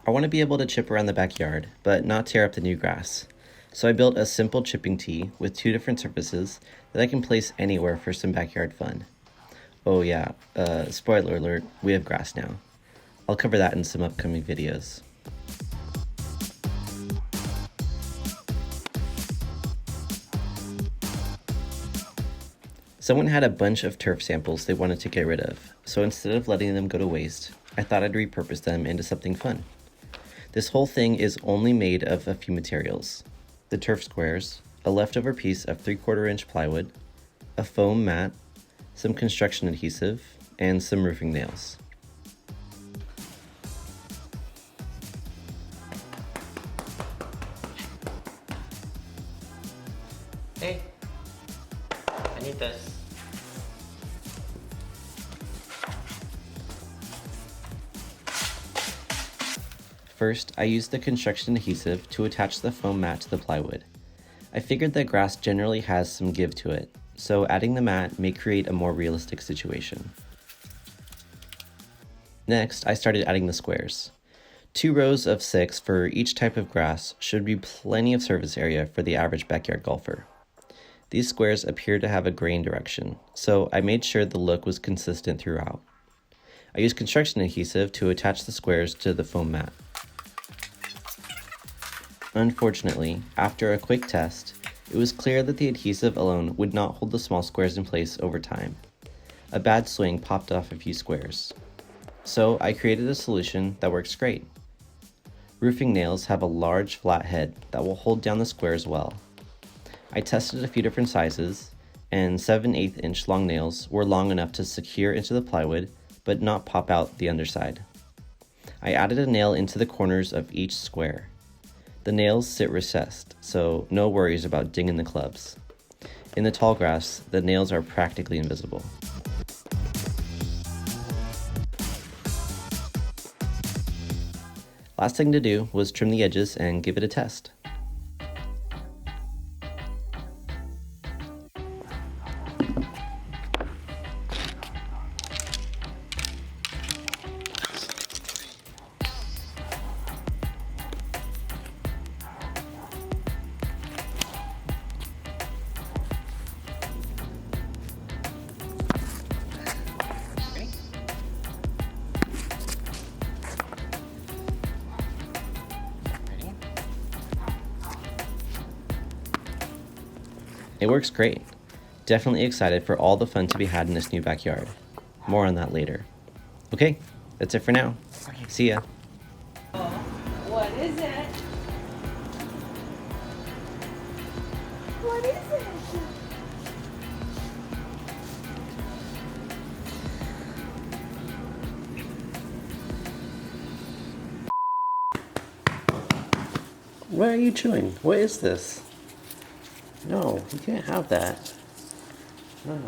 I want to be able to chip around the backyard, but not tear up the new grass. So I built a simple chipping tee with 2 different surfaces that I can place anywhere for some backyard fun. Oh yeah, spoiler alert, we have grass now. I'll cover that in some upcoming videos. Someone had a bunch of turf samples they wanted to get rid of, so instead of letting them go to waste, I thought I'd repurpose them into something fun. This whole thing is only made of a few materials: the turf squares, a leftover piece of 3/4 inch plywood, a foam mat, some construction adhesive, and some roofing nails. Hey, I need this. First, I used the construction adhesive to attach the foam mat to the plywood. I figured that grass generally has some give to it, so adding the mat may create a more realistic situation. Next, I started adding the squares. 2 rows of 6 for each type of grass should be plenty of surface area for the average backyard golfer. These squares appear to have a grain direction, so I made sure the look was consistent throughout. I used construction adhesive to attach the squares to the foam mat. Unfortunately, after a quick test, it was clear that the adhesive alone would not hold the small squares in place over time. A bad swing popped off a few squares. So I created a solution that works great. Roofing nails have a large flat head that will hold down the squares well. I tested a few different sizes, and 7/8 inch long nails were long enough to secure into the plywood but not pop out the underside. I added a nail into the corners of each square. The nails sit recessed, so no worries about dinging the clubs. In the tall grass, the nails are practically invisible. Last thing to do was trim the edges and give it a test. It works great. Definitely excited for all the fun to be had in this new backyard. More on that later. Okay, that's it for now. See ya. What is it? What is it? What are you chewing? What is this? No, you can't have that. No.